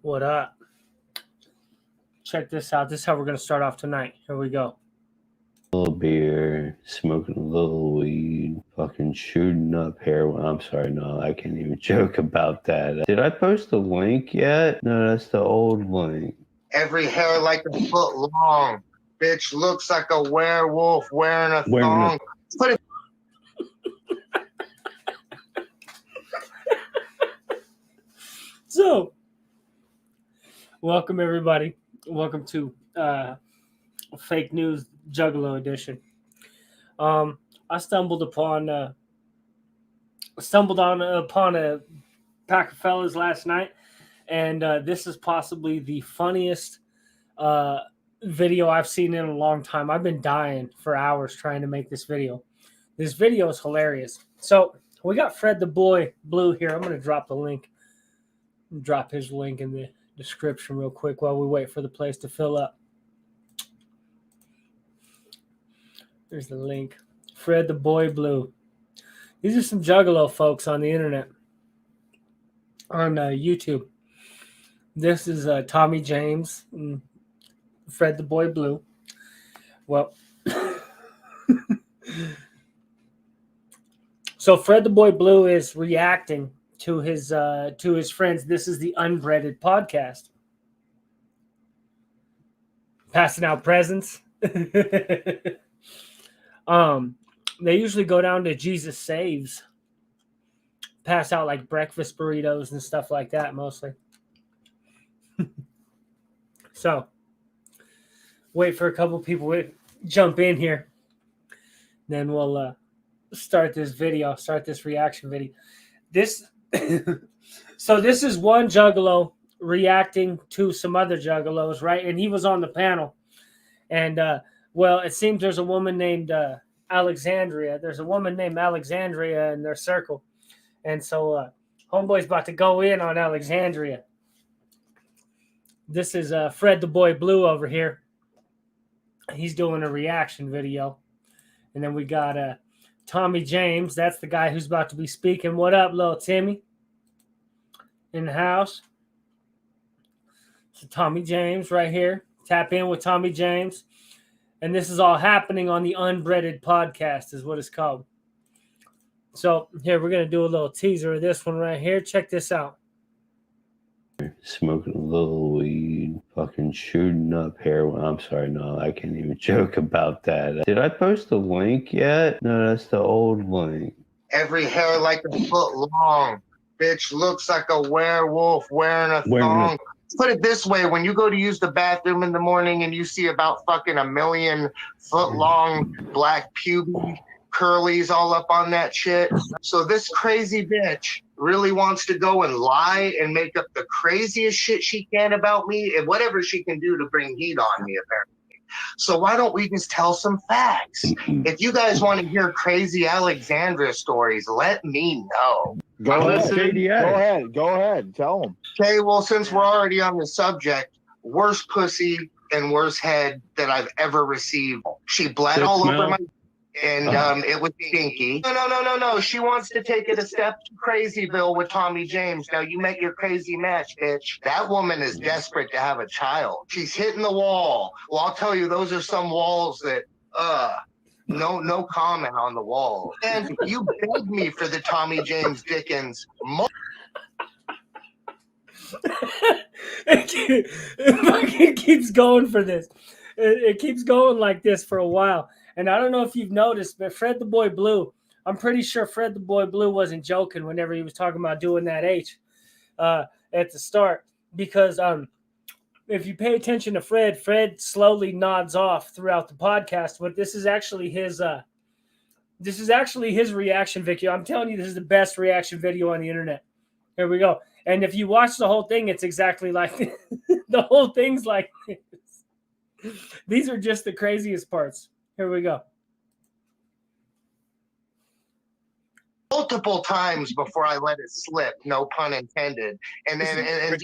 What up? Check this out. This is how we're going to start off tonight. Here we go. A little beer, smoking a little weed, fucking shooting up heroin. I'm sorry, no, I can't even joke about that. Did I post a link yet? No, that's the old link. Every hair like a foot long. Bitch looks like a werewolf wearing a thong. Put it. So, welcome everybody. Welcome to Fake News Juggalo edition. I stumbled upon a pack of fellas last night, and this is possibly the funniest video I've seen in a long time. I've been dying for hours trying to make this video. This video is hilarious. So we got Fred the Boy Blue here. I'm going to drop the link. Drop his link in the description real quick while we wait for the place to fill up. There's the link. Fred the Boy Blue. These are some Juggalo folks on the internet. On YouTube. This is Tommy James and Fred the Boy Blue. Well, so Fred the Boy Blue is reacting to his friends. This is the Unbreaded podcast. Passing out presents. They usually go down to Jesus Saves. Pass out like breakfast burritos and stuff like that mostly. So, wait for a couple people to jump in here. Then we'll start this reaction video. So this is one Juggalo reacting to some other Juggalos, right? And he was on the panel. And, well, it seems there's a woman named Alexandria. There's a woman named Alexandria in their circle. And so Homeboy's about to go in on Alexandria. This is Fred the Boy Blue over here. He's doing a reaction video. And then we got Tommy James. That's the guy who's about to be speaking. What up, little Timmy? In the house. So Tommy James right here. Tap in with Tommy James. And this is all happening on the Unbreaded podcast is what it's called. So here, we're going to do a little teaser of this one right here. Check this out. Smoking a little weed, fucking shooting up heroin. I'm sorry, no, I can't even joke about that. Did I post a link yet? No, that's the old link. Every hair like a foot long. Bitch looks like a werewolf wearing a thong. Put it this way, when you go to use the bathroom in the morning and you see about fucking 1 million foot long black pubic curlies all up on that shit. So this crazy bitch really wants to go and lie and make up the craziest shit she can about me and whatever she can do to bring heat on me, apparently. So why don't we just tell some facts? If you guys want to hear crazy Alexandria stories, let me know. Go ahead. Tell them. Okay, well, since we're already on the subject, worst pussy and worst head that I've ever received. She bled all over my... And it was stinky. No. She wants to take it a step to Crazyville with Tommy James. Now, you met your crazy match, bitch. That woman is desperate to have a child. She's hitting the wall. Well, I'll tell you, those are some walls that, no comment on the wall. And you begged me for the Tommy James Dickens. It keeps going for this. It keeps going like this for a while. And I don't know if you've noticed, but Fred the Boy Blue, I'm pretty sure Fred the Boy Blue wasn't joking whenever he was talking about doing that H at the start. Because if you pay attention to Fred slowly nods off throughout the podcast. But this is actually his reaction video. I'm telling you, this is the best reaction video on the internet. Here we go. And if you watch the whole thing, it's exactly like this. The whole thing's like this. These are just the craziest parts. Here we go. Multiple times before I let it slip, no pun intended. And then and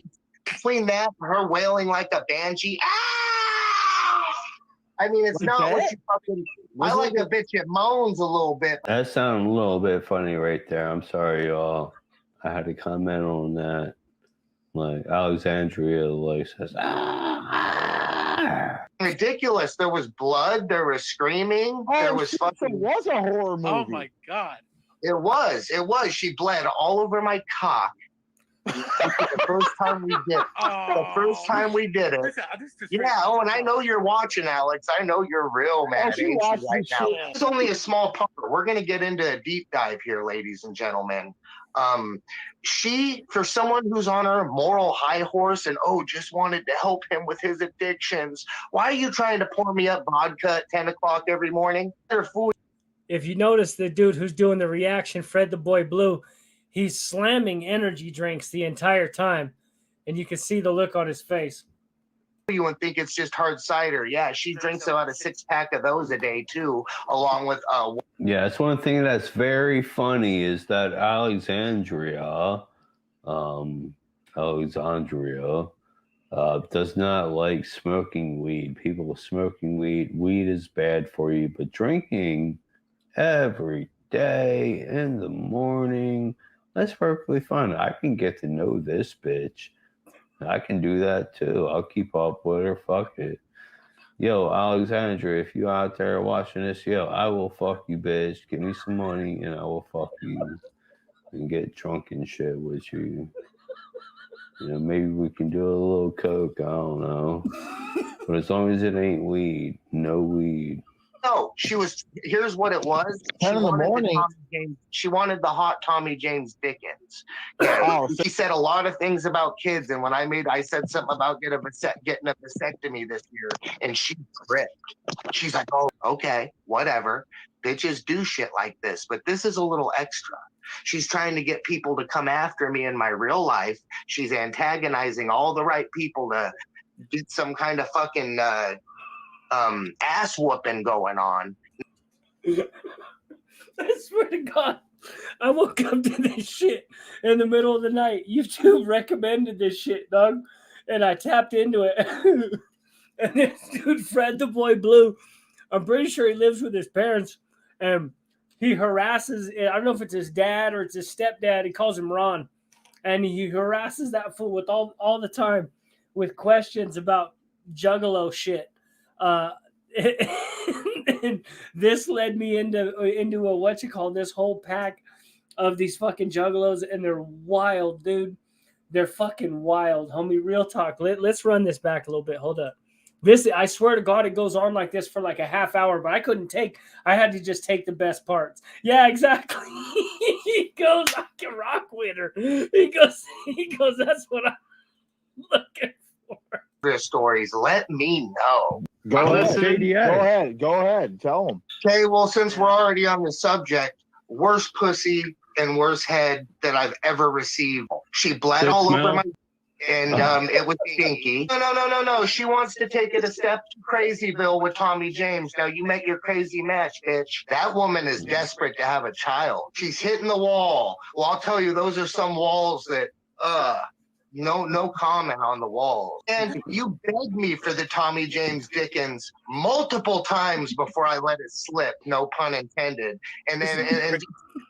between that, her wailing like a banshee. Ah! I mean, it's not what you fucking... I like a bitch that moans a little bit. That sounded a little bit funny right there. I'm sorry, y'all. I had to comment on that. Like Alexandria, like says, ah. Ridiculous. There was blood. There was screaming. There was It fucking. was a horror movie. Oh my god. It was. It was. She bled all over my cock. The first time we did. The first time we did it. Yeah. Oh, and I know you're watching, Alex. I know you're real mad ain't you, right now. It's only a small part. We're gonna get into a deep dive here, ladies and gentlemen. She, for someone who's on her moral high horse and just wanted to help him with his addictions, why are you trying to pour me up vodka at 10 o'clock every morning? They're fool. If you notice the dude who's doing the reaction, Fred the Boy Blue, he's slamming energy drinks the entire time, and you can see the look on his face. You and think it's just hard cider. Yeah, she drinks about a 6-pack of those a day too, along with yeah, it's one thing that's very funny is that Alexandria does not like smoking weed. People smoking weed is bad for you, but drinking every day in the morning, that's perfectly fine. I can get to know this bitch. I can do that too. I'll keep up with her. Fuck it. Yo, Alexandra, if you out there watching this, I will fuck you, bitch. Give me some money and I will fuck you and get drunk and shit with you. Maybe we can do a little coke. I don't know. But as long as it ain't weed, no weed. No, here's what it was. 10 in the morning. She wanted the hot Tommy James Dickens. Yeah, she said a lot of things about kids, and when I said something about getting a vasectomy this year, and she ripped. She's like, oh, okay, whatever. Bitches do shit like this, but this is a little extra. She's trying to get people to come after me in my real life. She's antagonizing all the right people to get some kind of fucking ass whooping going on. I swear to God, I woke up to this shit in the middle of the night. YouTube recommended this shit, dog, and I tapped into it. And this dude, Fred the Boy Blue, I'm pretty sure he lives with his parents, and he harasses, I don't know if it's his dad or it's his stepdad, he calls him Ron, and he harasses that fool with all the time with questions about Juggalo shit. And this led me into a this whole pack of these fucking Juggalos, and they're wild, dude. They're fucking wild, homie. Real talk. Let's run this back a little bit. Hold up. This, I swear to God, it goes on like this for like a half hour, but I had to just take the best parts. Yeah, exactly. He goes, I can rock with her. He goes, that's what I'm looking for. Their stories, let me know. Go ahead. Tell them. Okay, well, since we're already on the subject, worst pussy and worst head that I've ever received. She bled all over my... And it was stinky. No. She wants to take it a step to Crazyville with Tommy James. Now you make your crazy match, bitch. That woman is desperate to have a child. She's hitting the wall. Well, I'll tell you, those are some walls that, no comment on the walls. And you begged me for the Tommy James Dickens multiple times before I let it slip. No pun intended. And then and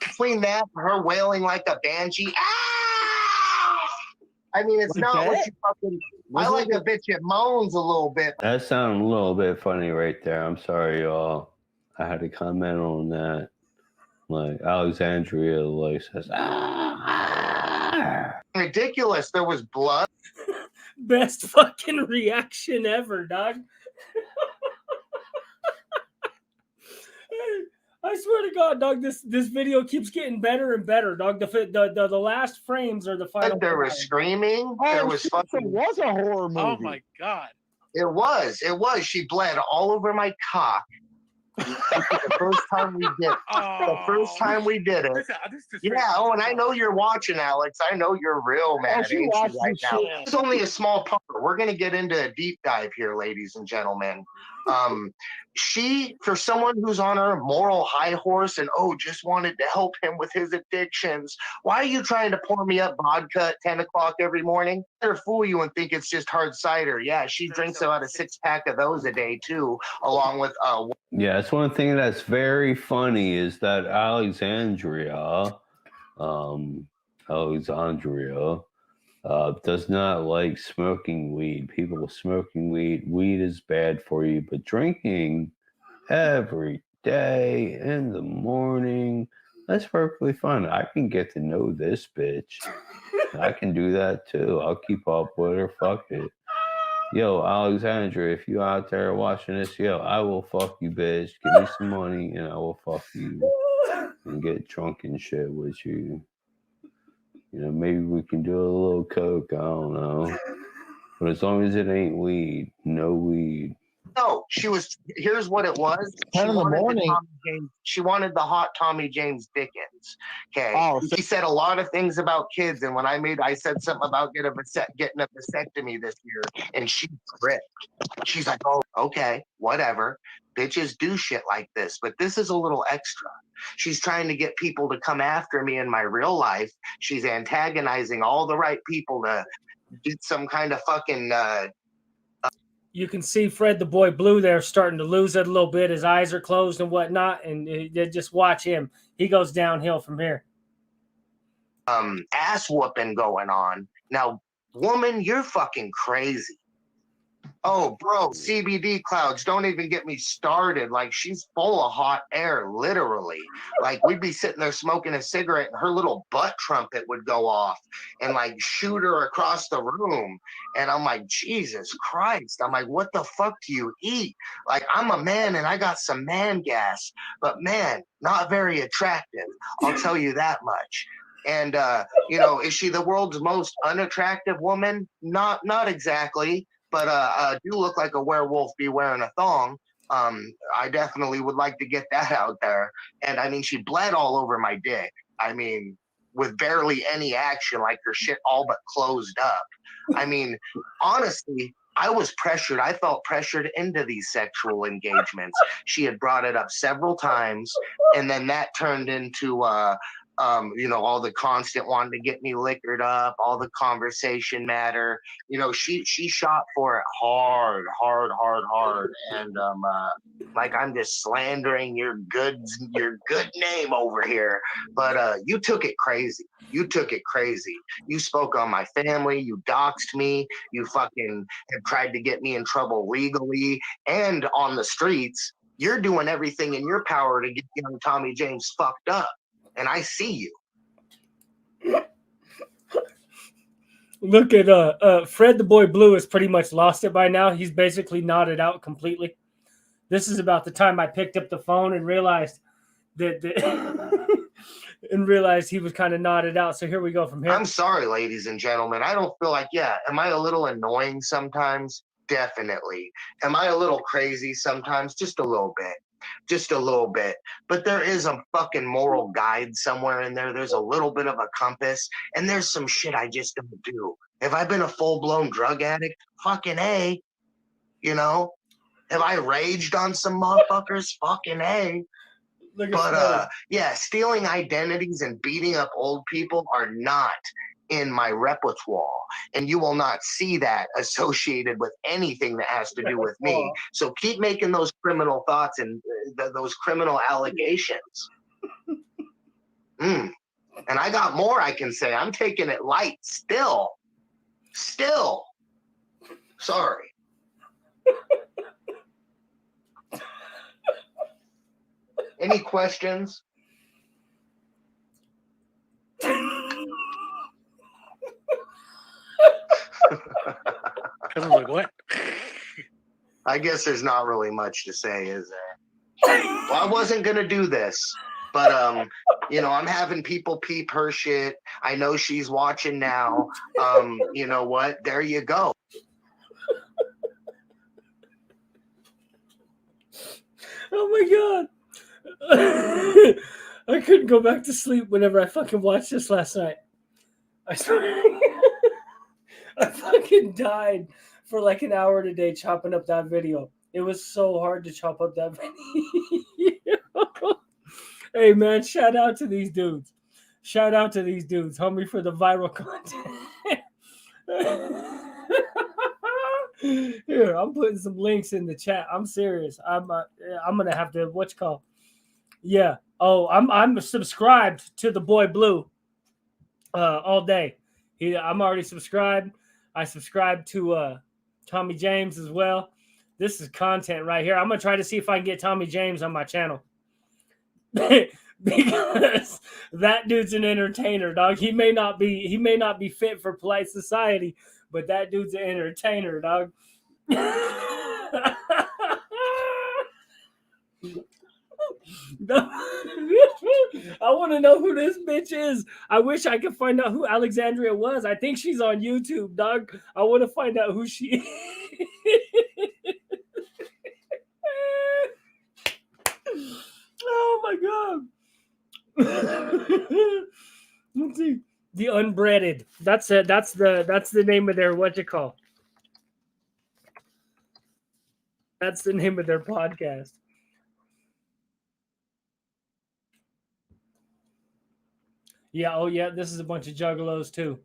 between that, her wailing like a banshee. I mean, it's not what you fucking... I like a bitch that moans a little bit. That sounded a little bit funny right there. I'm sorry, y'all. I had to comment on that. Like, Alexandria, like, says, ridiculous. There was blood. Best fucking reaction ever, dog. I swear to God, dog, this video keeps getting better and better, dog. The last frames are the final. There was screaming. There was fucking... It was a horror movie. Oh my God. It was. She bled all over my cock. The first time we did it. The first time we did it. Yeah, and I know you're watching, Alex. I know you're real mad ain't you right now. It's only a small part. We're going to get into a deep dive here, ladies and gentlemen. She, for someone who's on her moral high horse and just wanted to help him with his addictions, why are you trying to pour me up vodka at 10 o'clock every morning? They're fool you and think it's just hard cider. Yeah, she drinks about a 6-pack of those a day too, along with yeah, it's one thing that's very funny is that Alexandria does not like smoking weed. People smoking weed is bad for you, but drinking every day in the morning, that's perfectly fine. I can get to know this bitch. I can do that too. I'll keep up with her. Fuck it. Yo, Alexandra, if you out there watching this, yo, I will fuck you, bitch. Give me some money and I will fuck you and get drunk and shit with you. You know, maybe we can do a little coke. I don't know. But as long as it ain't weed, no weed. No, here's what it was. 10 in the morning. She wanted the hot Tommy James Dickens. Okay. Oh, She said a lot of things about kids. And when I said something about getting a vasectomy this year, and she ripped. She's like, oh, okay, whatever. Bitches do shit like this, but this is a little extra. She's trying to get people to come after me in my real life. She's antagonizing all the right people to get some kind of fucking you can see Fred the Boy Blue there starting to lose it a little bit. His eyes are closed and whatnot, and just watch him. He goes downhill from here. Ass whooping going on. Now, woman, you're fucking crazy. Oh, bro, CBD clouds, don't even get me started. Like, she's full of hot air, literally. Like, we'd be sitting there smoking a cigarette and her little butt trumpet would go off and, like, shoot her across the room. And I'm like, Jesus Christ. I'm like, what the fuck do you eat? Like, I'm a man and I got some man gas, but man, not very attractive. I'll tell you that much. And, is she the world's most unattractive woman? Not exactly. But do look like a werewolf be wearing a thong. I definitely would like to get that out there. And I mean, she bled all over my dick. I mean, with barely any action, like her shit all but closed up. I mean, honestly, I was pressured. I felt pressured into these sexual engagements. She had brought it up several times, and then that turned into all the constant wanting to get me liquored up, all the conversation matter. She shot for it hard. And like I'm just slandering your good name over here. But you took it crazy. You spoke on my family. You doxed me. You fucking have tried to get me in trouble legally and on the streets. You're doing everything in your power to get young Tommy James fucked up. And I see you. Look at Fred the Boy Blue has pretty much lost it by now. He's basically nodded out completely. This is about the time I picked up the phone and realized that and realized he was kind of nodded out. So here we go from here. I'm sorry, ladies and gentlemen. I don't feel like, am I a little annoying sometimes? Definitely. Am I a little crazy sometimes? Just a little bit. But there is a fucking moral guide somewhere in there. There's a little bit of a compass, and there's some shit I just don't do. Have I been a full-blown drug addict? Fucking A. Have I raged on some motherfuckers? Fucking A. But stealing identities and beating up old people are not in my repertoire, and you will not see that associated with anything that has to do with me. So keep making those criminal thoughts and those criminal allegations. And I got more I can say. I'm taking it light still. Sorry. Any questions? Like, what? I guess there's not really much to say, is there? Well, I wasn't gonna do this, but I'm having people peep her shit. I know she's watching now. You know what? There you go. Oh my god. I couldn't go back to sleep whenever I fucking watched this last night. I fucking died for like an hour today chopping up that video. It was so hard to chop up that video. Hey man, shout out to these dudes. Homie, for the viral content. Here, I'm putting some links in the chat. I'm serious. I'm gonna have to Yeah. Oh, I'm subscribed to the Boy Blue all day. I'm already subscribed. I subscribe to Tommy James as well. This is content right here. I'm gonna try to see if I can get Tommy James on my channel. Because that dude's an entertainer, dog. He may not be fit for polite society, but that dude's an entertainer, dog. I want to know who this bitch is. I wish I could find out who Alexandria was. I think she's on YouTube, dog. I want to find out who she is. Oh my god. Let's see. The Unbreaded. That's it. That's the name of their what you call. That's the name of their podcast. Yeah, oh yeah, this is a bunch of juggalos too.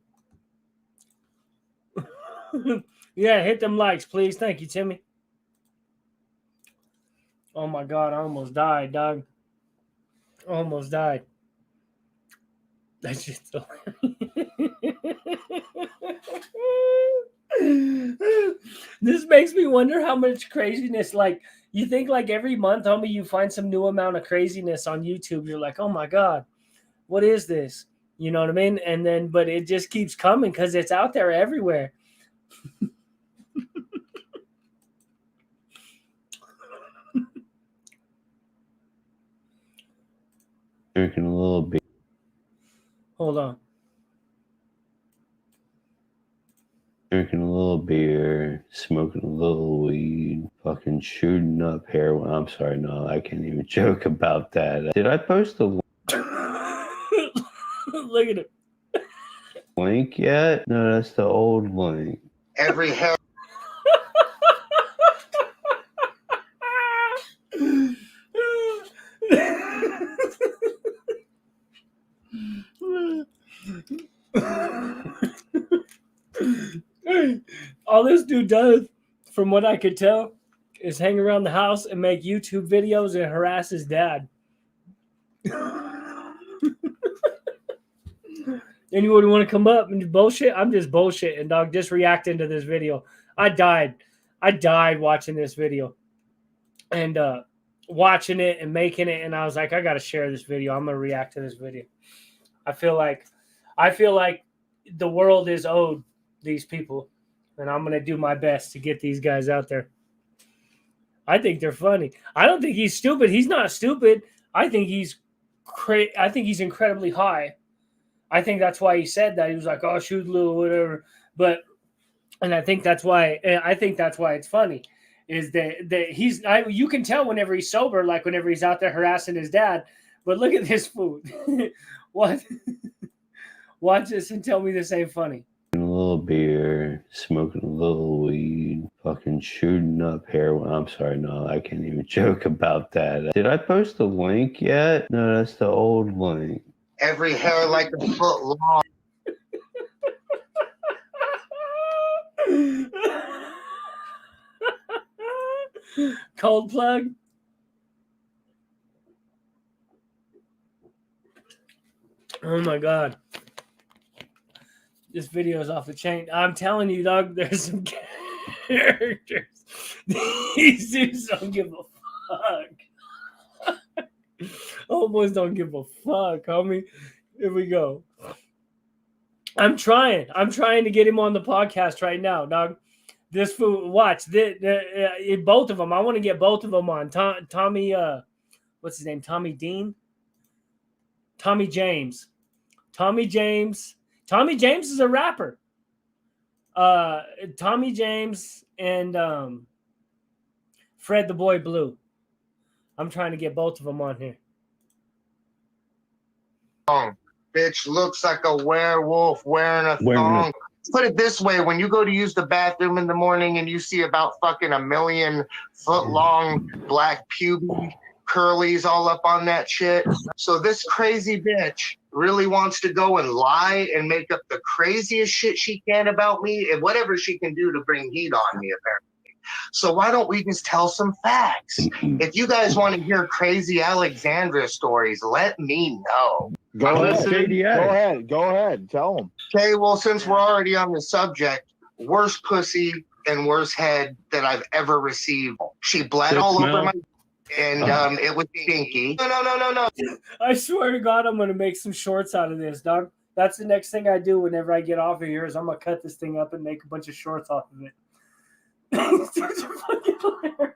Yeah, hit them likes, please. Thank you, Timmy. Oh my god, I almost died, dog. Almost died. That's just so This makes me wonder how much craziness, like, you think like every month, homie, you find some new amount of craziness on YouTube. You're like, oh my god, what is this? You know what I mean? And then, but it just keeps coming because it's out there everywhere. Drinking a little bit. Hold on. Drinking a little beer, smoking a little weed, fucking shooting up heroin. I'm sorry, no, I can't even joke about that. Did I post the Look at it. link yet? No, that's the old link. Every hell. All this dude does, from what I could tell, is hang around the house and make YouTube videos and harass his dad. Anyone want to come up and bullshit? I'm just bullshitting, dog. Just reacting to this video. I died watching this video and watching it and making it, and I was like, I gotta share this video. I'm gonna react to this video. I feel like the world is owed these people, and I'm gonna do my best to get these guys out there. I think they're funny. I don't think he's stupid. He's not stupid. I think he's incredibly high. I think that's why he said that. He was like, "Oh, shoot, little whatever." And I think that's why it's funny. Is that you can tell whenever he's sober, like whenever he's out there harassing his dad. But look at this food. What? Watch this and tell me this ain't funny. A little beer, smoking a little weed, fucking shooting up heroin. I'm sorry, no, I can't even joke about that. Did I post the link yet? No, that's the old link. Every hair like a foot long. Cold plug. Oh my god. This video is off the chain. I'm telling you, dog, there's some characters. These dudes don't give a fuck. Almost don't give a fuck, homie. Here we go. I'm trying to get him on the podcast right now, dog. This fool, watch both of them. I want to get both of them on. Tommy, what's his name? Tommy Dean. Tommy James. Tommy James is a rapper. Tommy James and Fred the Boy Blue. I'm trying to get both of them on here. Bitch looks like a werewolf wearing a thong. Put it this way, when you go to use the bathroom in the morning and you see about fucking 1,000,000 foot long black pubic curlies all up on that shit. So this crazy bitch really wants to go and lie and make up the craziest shit she can about me and whatever she can do to bring heat on me, apparently. So why don't we just tell some facts? If you guys want to hear crazy Alexandra stories, let me know. Go ahead. JDS. Go ahead. Tell them. Okay, well, since we're already on the subject, worst pussy and worst head that I've ever received. She bled all over my, and it was stinky. No. I swear to God, I'm gonna make some shorts out of this, dog. That's the next thing I do whenever I get off of here is I'm gonna cut this thing up and make a bunch of shorts off of it. It's such a fucking hilarious.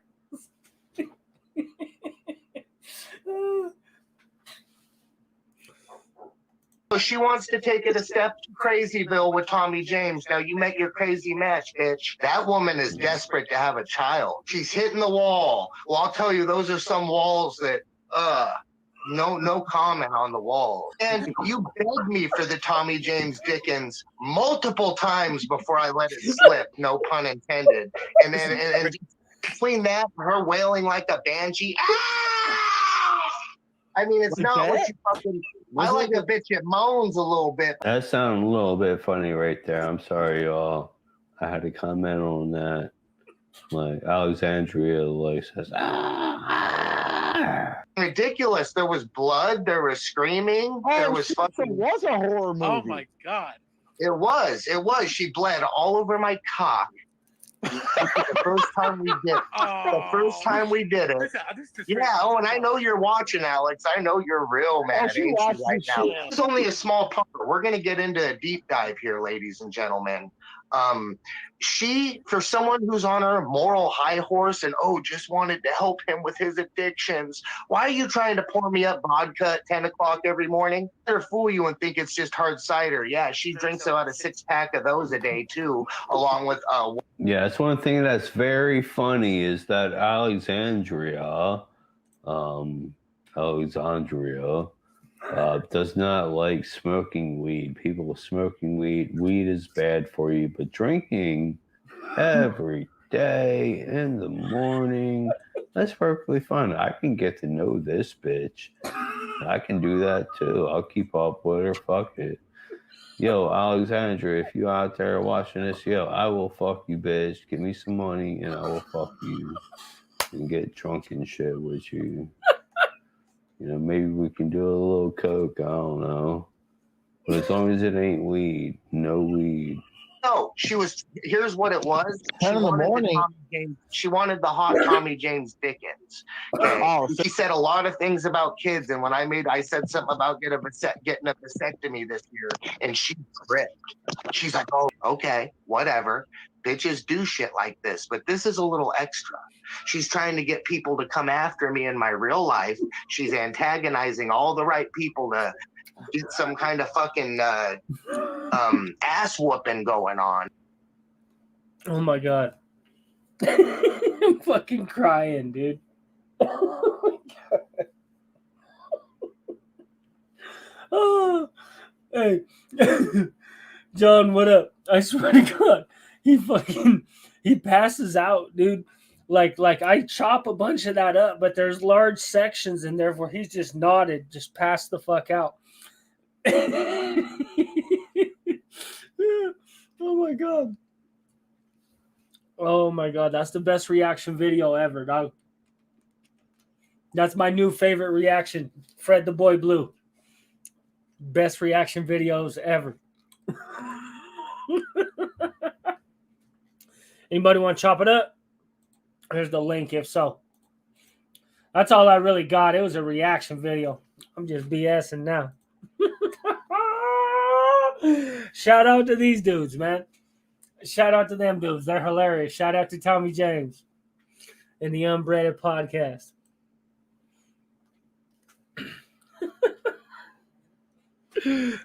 So she wants to take it a step to Crazyville with Tommy James. Now you met your crazy match, bitch. That woman is desperate to have a child. She's hitting the wall. Well, I'll tell you, those are some walls that, no comment on the wall. And you begged me for the Tommy James Dickens multiple times before I let it slip. No pun intended. And then and between that and her wailing like a banshee, I mean, it's not what you fucking. I like a bitch that moans a little bit. That sounded a little bit funny right there. I'm sorry, y'all. I had to comment on that. Like Alexandria, like says, ridiculous. There was blood. There was screaming. There was fucking. It was a horror movie. Oh my God. It was. She bled all over my cock. The first time we did it. The first time we did it. Yeah, and I know you're watching, Alex. I know you're real mad at you right now. It's only a small part. We're going to get into a deep dive here, ladies and gentlemen. She, for someone who's on her moral high horse and, just wanted to help him with his addictions, why are you trying to pour me up vodka at 10 o'clock every morning? They'll fool you and think it's just hard cider. Yeah, she drinks about a 6-pack of those a day, too, along with... Yeah, that's one thing that's very funny is that Alexandria does not like smoking weed. People smoking weed is bad for you, but drinking every day in the morning, that's perfectly fun. I can get to know this bitch. I can do that too. I'll keep up with her. Fuck it. Yo, Alexandra, if you out there watching this, I will fuck you, bitch. Give me some money and I will fuck you and get drunk and shit with you. Maybe we can do a little coke. I don't know. But as long as it ain't weed, no weed. No, here's what it was. 10 in the morning. She wanted the hot Tommy James Dickens. Okay? She said a lot of things about kids, and when I said something about getting a vasectomy this year, and she ripped. She's like, oh, okay, whatever. Bitches do shit like this, but this is a little extra. She's trying to get people to come after me in my real life. She's antagonizing all the right people to get some kind of fucking ass whooping going on. Oh my God. I'm fucking crying, dude. Oh my God. Oh, hey. John, what up? I swear to God, he passes out, dude. Like I chop a bunch of that up, but there's large sections in there where he's just nodded, just passed the fuck out. Oh my God. Oh my God, that's the best reaction video ever, dog. That's my new favorite reaction. Fred the Boy Blue. Best reaction videos ever. Anybody want to chop it up? Here's the link if so. That's all I really got. It was a reaction video. I'm just BSing now. Shout out to these dudes, man. Shout out to them dudes. They're hilarious. Shout out to Tommy James and the Unbreaded Podcast.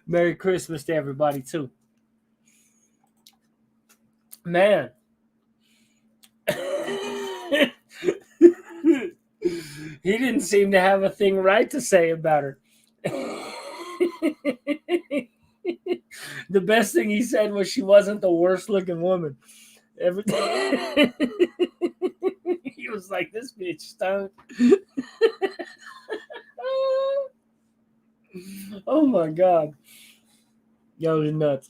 Merry Christmas to everybody, too. Man. He didn't seem to have a thing right to say about her. The best thing he said was she wasn't the worst looking woman. He was like, this bitch stunk. Oh my God. Yo, you're nuts.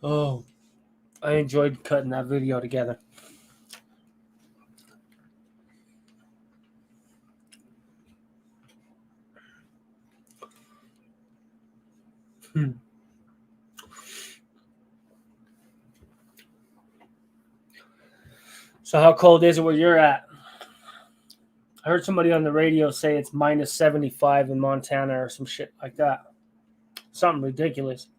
Oh, I enjoyed cutting that video together. So how cold is it where you're at? I heard somebody on the radio say it's minus 75 in Montana or some shit like that. Something ridiculous.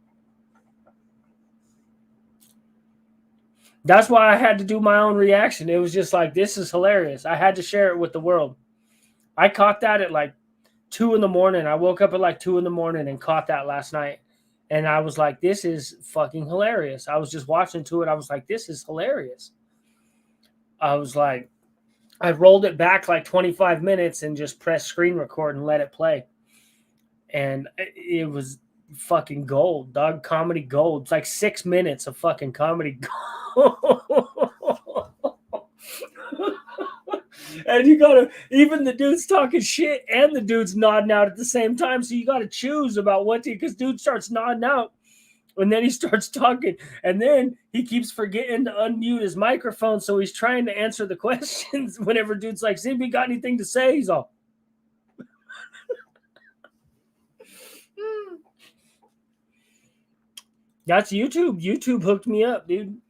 That's why I had to do my own reaction. It was just like, this is hilarious. I had to share it with the world. I caught that at like 2 in the morning. I woke up at like 2 in the morning and caught that last night. And I was like, this is fucking hilarious. I was just watching to it. I was like, this is hilarious. I was like, I rolled it back like 25 minutes and just pressed screen record and let it play. And it was fucking gold, dog. Comedy gold. It's like 6 minutes of fucking comedy gold. And you gotta, even the dude's talking shit and the dude's nodding out at the same time. So you gotta choose about what to, because dude starts nodding out and then he starts talking and then he keeps forgetting to unmute his microphone. So he's trying to answer the questions whenever dude's like, "See, we got anything to say?" He's all, that's YouTube. YouTube hooked me up, dude.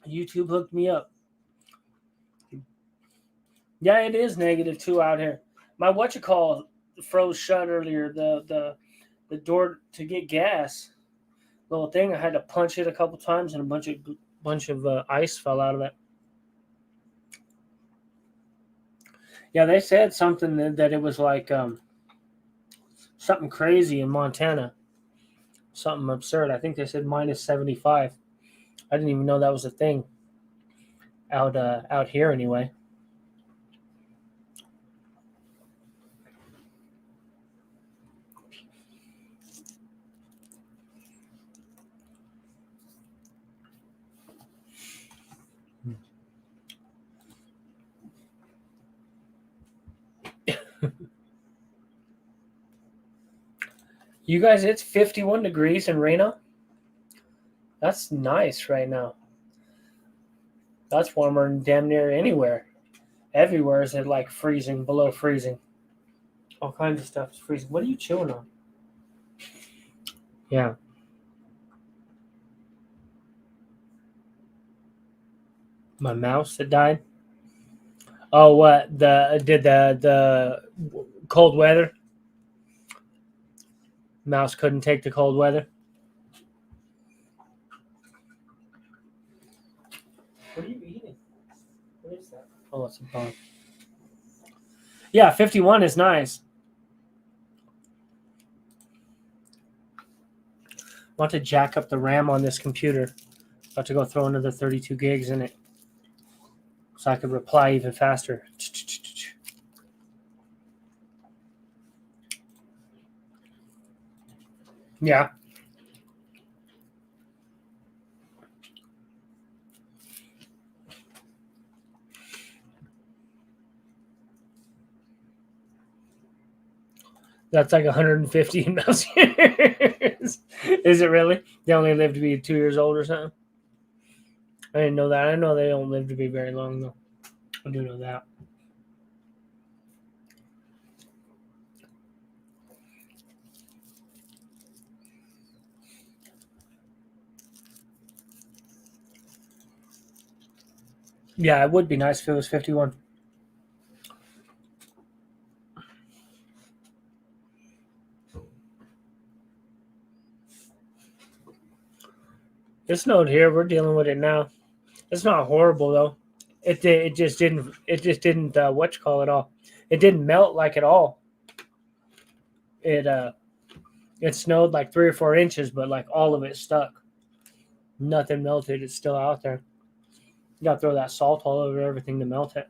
YouTube hooked me up. Yeah, it is -2 out here. My whatchamacallit froze shut earlier. The door to get gas, little thing. I had to punch it a couple times, and a bunch of ice fell out of it. Yeah, they said something that it was like something crazy in Montana, something absurd. I think they said minus 75. I didn't even know that was a thing out here anyway. You guys, it's 51 degrees in Reno. That's nice right now. That's warmer than damn near anywhere. Everywhere is at like freezing, below freezing. All kinds of stuff is freezing. What are you chewing on? Yeah. My mouse that died. Oh, what? The cold weather? Mouse couldn't take the cold weather. What are you eating? What is that? Oh, it's a bone. Yeah, 51 is nice. Want to jack up the RAM on this computer. About to go throw another 32 gigs in it so I could reply even faster. Yeah. That's like 150 in mouse years. Is it really? They only live to be 2 years old or something? I didn't know that. I know they don't live to be very long, though. I do know that. Yeah, it would be nice if it was 51. It snowed here. We're dealing with it now. It's not horrible though. It just didn't all. It didn't melt like at all. It snowed like 3 or 4 inches, but like all of it stuck. Nothing melted. It's still out there. You gotta throw that salt all over everything to melt it.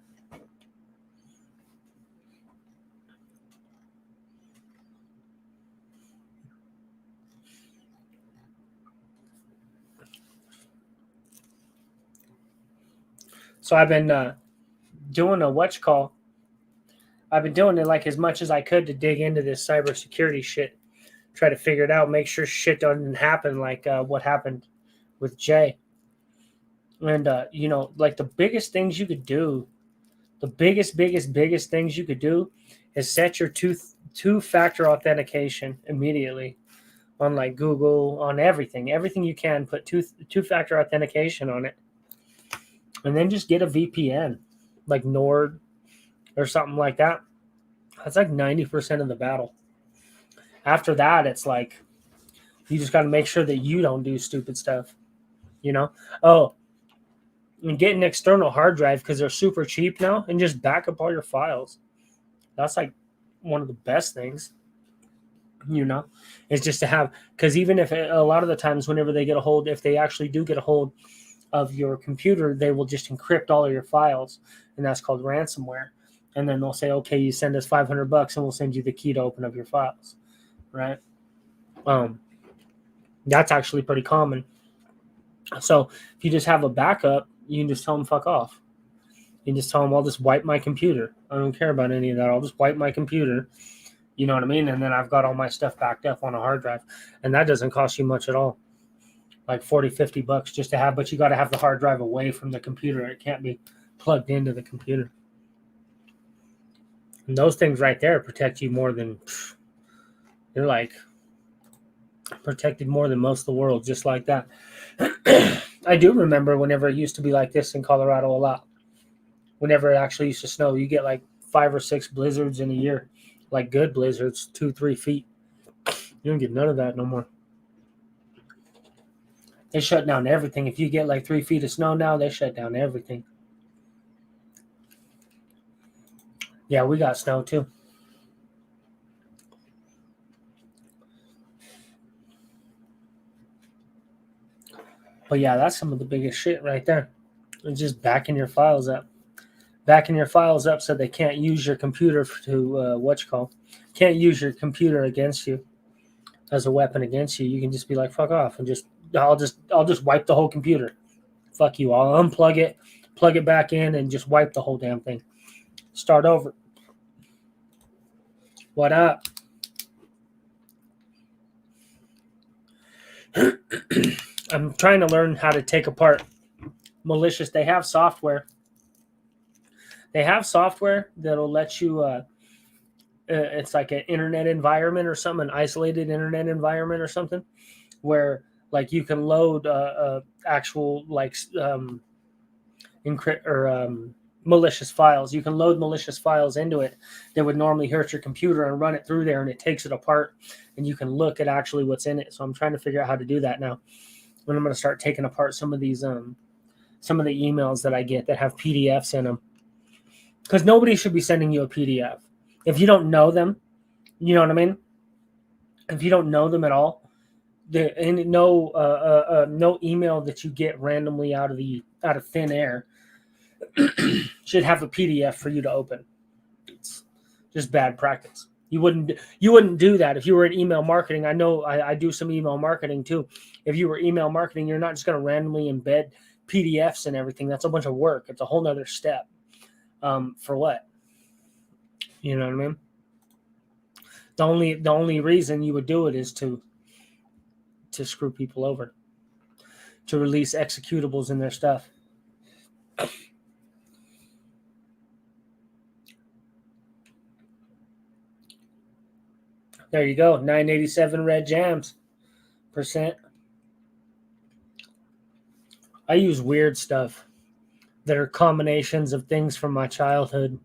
So I've been doing a whatchamacallit. I've been doing it like as much as I could to dig into this cybersecurity shit, try to figure it out, make sure shit doesn't happen like what happened with Jay. And like the biggest things you could do, the biggest things you could do is set your two-factor authentication immediately on like Google, on everything you can, put two-factor authentication on it, and then just get a VPN like Nord or something like that. That's like 90% of the battle. After that, it's like you just got to make sure that you don't do stupid stuff, Oh, and get an external hard drive because they're super cheap now, and just back up all your files. That's like one of the best things, is just to have, because even if a lot of the times whenever they get a hold, if they actually do get a hold of your computer, they will just encrypt all of your files, and that's called ransomware. And then they'll say, okay, you send us $500 and we'll send you the key to open up your files, right? That's actually pretty common. So if you just have a backup, you can just tell them fuck off. You can just tell them, I'll just wipe my computer. I don't care about any of that. I'll just wipe my computer. You know what I mean? And then I've got all my stuff backed up on a hard drive. And that doesn't cost you much at all. Like $40-$50 just to have, but you got to have the hard drive away from the computer. It can't be plugged into the computer. And those things right there protect you more than, you're like protected more than most of the world, just like that. I do remember whenever it used to be like this in Colorado a lot. Whenever it actually used to snow, you get like 5 or 6 blizzards in a year, like good blizzards, 2-3 feet. You don't get none of that no more. They shut down everything. If you get like 3 feet of snow now, they shut down everything. Yeah, we got snow too. But yeah, that's some of the biggest shit right there. It's just backing your files up. Backing your files up so they can't use your computer to, can't use your computer against you as a weapon against you. You can just be like, fuck off, and I'll just wipe the whole computer. Fuck you. I'll unplug it, plug it back in, and just wipe the whole damn thing. Start over. What up? I'm trying to learn how to take apart malicious. They have software. That'll let you. It's like an internet environment or something, an isolated internet environment or something, where like you can load actual like encrypt or malicious files. You can load malicious files into it that would normally hurt your computer and run it through there, and it takes it apart, and you can look at actually what's in it. So I'm trying to figure out how to do that now. When I'm going to start taking apart some of these some of the emails that I get that have PDFs in them, because nobody should be sending you a PDF if you don't know them. You know what I mean? If you don't know them at all, no email that you get randomly out of thin air should have a PDF for you to open. It's just bad practice. You wouldn't do that if you were in email marketing. I know I do some email marketing too. If you were email marketing, you're not just going to randomly embed PDFs and everything. That's a bunch of work. It's a whole nother step. For what? You know what I mean? The only reason you would do it is to screw people over, to release executables in their stuff. There you go, 987 red jams %. I use weird stuff that are combinations of things from my childhood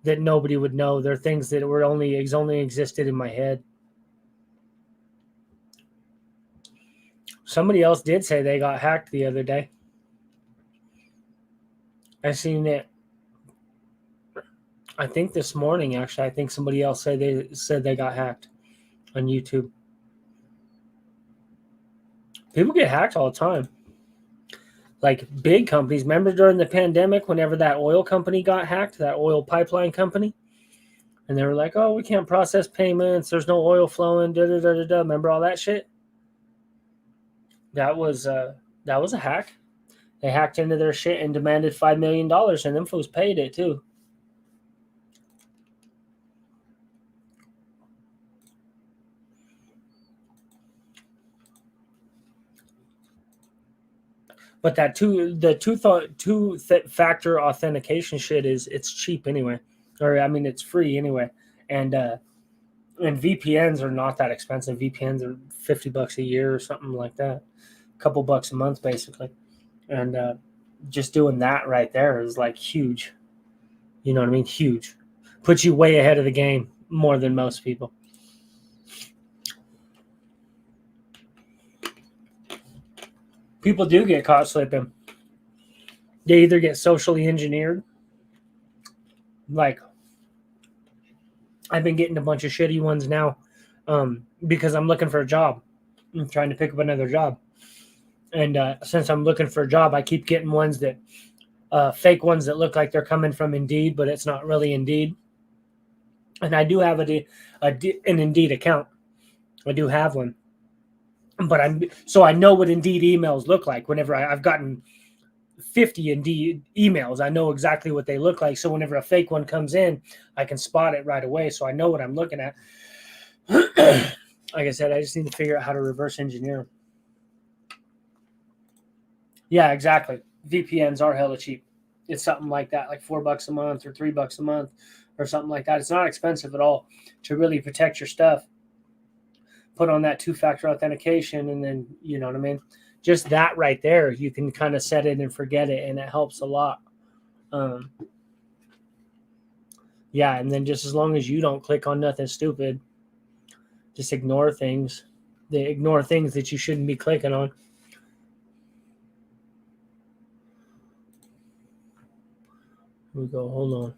that nobody would know. They're things that were only existed in my head. Somebody else did say they got hacked the other day. I seen it. I think this morning, actually. I think somebody else said they got hacked on YouTube. People get hacked all the time. Like big companies. Remember during the pandemic, whenever that oil company got hacked, that oil pipeline company, and they were like, "Oh, we can't process payments. There's no oil flowing." Da da da da da. Remember all that shit? That was a hack. They hacked into their shit and demanded $5 million, and them fools paid it too. But that factor authentication shit it's cheap anyway, or I mean it's free anyway, and VPNs are not that expensive. VPNs are $50 a year or something like that, a couple bucks a month basically, and just doing that right there is like huge. You know what I mean? Huge, puts you way ahead of the game more than most people. People do get caught slipping. They either get socially engineered, like I've been getting a bunch of shitty ones now because I'm looking for a job. I'm trying to pick up another job. And since I'm looking for a job, I keep getting ones that fake ones that look like they're coming from Indeed, but it's not really Indeed. And I do have an Indeed account. I do have one. But I know what Indeed emails look like. Whenever I've gotten 50 Indeed emails, I know exactly what they look like. So whenever a fake one comes in, I can spot it right away. So I know what I'm looking at. Like I said, I just need to figure out how to reverse engineer. Yeah, exactly. VPNs are hella cheap. It's something like that, like $4 a month or $3 a month or something like that. It's not expensive at all to really protect your stuff. Put on that two-factor authentication, and then, you know what I mean? Just that right there, you can kind of set it and forget it, and it helps a lot. Yeah, and then just as long as you don't click on nothing stupid, just ignore things. They ignore things that you shouldn't be clicking on. Here we go. Hold on.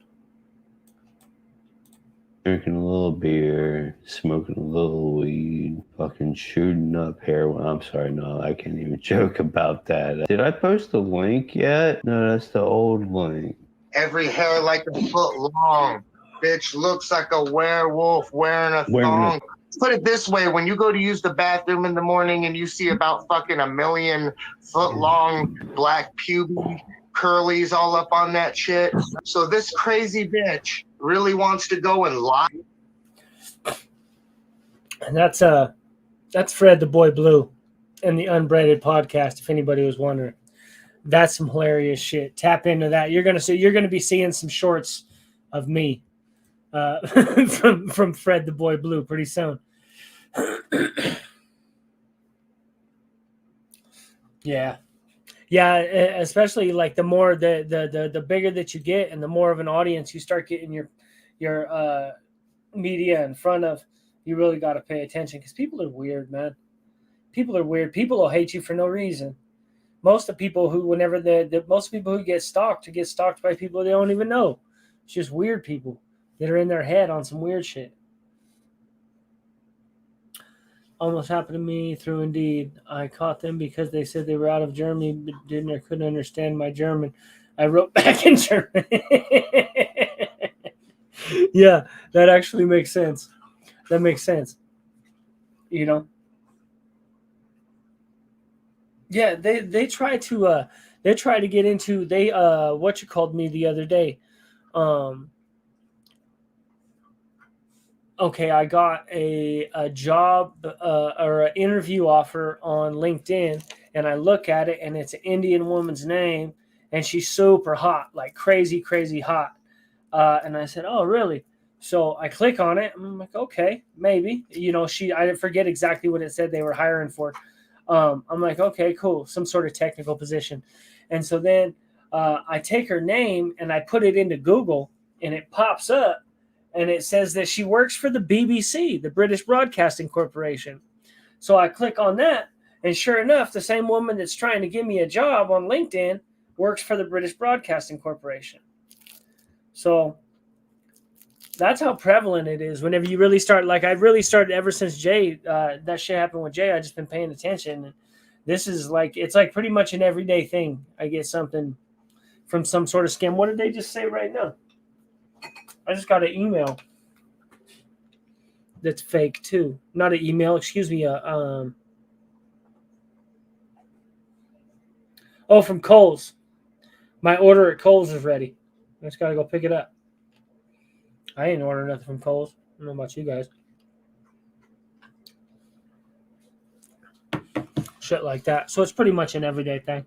Drinking a little beer, smoking a little weed, fucking shooting up heroin. I'm sorry, no, I can't even joke about that. Did I post a link yet? No, that's the old link. Every hair like a foot long. Bitch looks like a werewolf wearing a thong. Put it this way, when you go to use the bathroom in the morning and you see about fucking 1,000,000 foot long black pubic curlies all up on that shit. So this crazy bitch really wants to go and lie. And that's Fred the Boy Blue and the Unbranded Podcast, if anybody was wondering. That's some hilarious shit. Tap into that. You're gonna be seeing some shorts of me from Fred the Boy Blue pretty soon. Yeah, especially like the more the bigger that you get, and the more of an audience you start getting your media in front of, you really got to pay attention, because people are weird, man. People are weird. People will hate you for no reason. Most of the people who, most people who get stalked by people they don't even know. It's just weird people that are in their head on some weird shit. Almost happened to me through Indeed. I caught them because they said they were out of Germany, but couldn't understand my German. I wrote back in German. Yeah, that actually makes sense. That makes sense. You know? Yeah, they try to get into what you called me the other day. Okay, I got a job or an interview offer on LinkedIn, and I look at it, and it's an Indian woman's name, and she's super hot, like crazy hot. And I said, "Oh, really?" So I click on it. And I'm like, "Okay, maybe." You know, I forget exactly what it said they were hiring for. I'm like, "Okay, cool, some sort of technical position." And so then I take her name and I put it into Google, and it pops up. And it says that she works for the BBC, the British Broadcasting Corporation. So I click on that, and sure enough, the same woman that's trying to give me a job on LinkedIn works for the British Broadcasting Corporation. So that's how prevalent it is. Whenever you really start, like I really started ever since Jay, that shit happened with Jay, I just been paying attention. And this is like, it's like pretty much an everyday thing. I get something from some sort of scam. What did they just say right now? I just got an email that's fake too. Not an email, excuse me. From Kohl's. My order at Kohl's is ready. I just gotta go pick it up. I ain't ordering nothing from Kohl's. I don't know about you guys. Shit like that. So it's pretty much an everyday thing.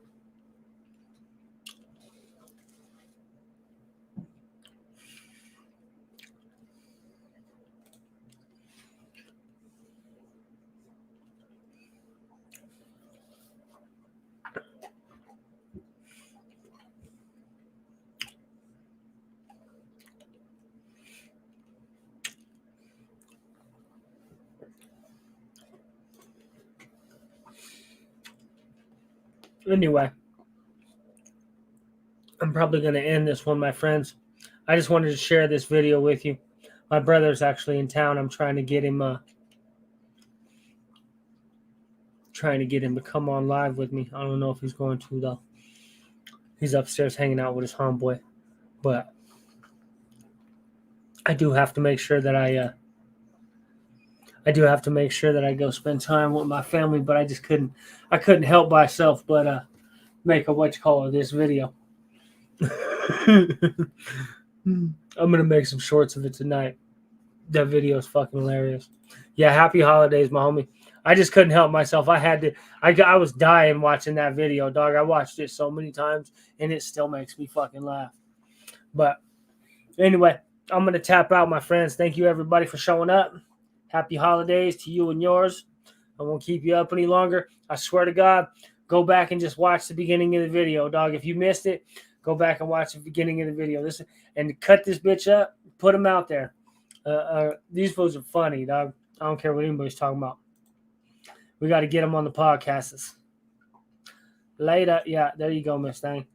Anyway, I'm probably going to end this one, my friends. I just wanted to share this video with you. My brother's actually in town. I'm trying to get him to come on live with me. I don't know if he's going to, though. He's upstairs hanging out with his homeboy. But I do have to make sure that I go spend time with my family, but I couldn't help myself but make this video. I'm gonna make some shorts of it tonight. That video is fucking hilarious. Yeah, happy holidays, my homie. I just couldn't help myself. I was dying watching that video, dog. I watched it so many times, and it still makes me fucking laugh. But anyway, I'm gonna tap out, my friends. Thank you, everybody, for showing up. Happy holidays to you and yours. I won't keep you up any longer. I swear to God, go back and just watch the beginning of the video, dog. If you missed it, go back and watch the beginning of the video. And cut this bitch up, put them out there. These fools are funny, dog. I don't care what anybody's talking about. We got to get them on the podcasts. Later. Yeah, there you go, Miss Thing.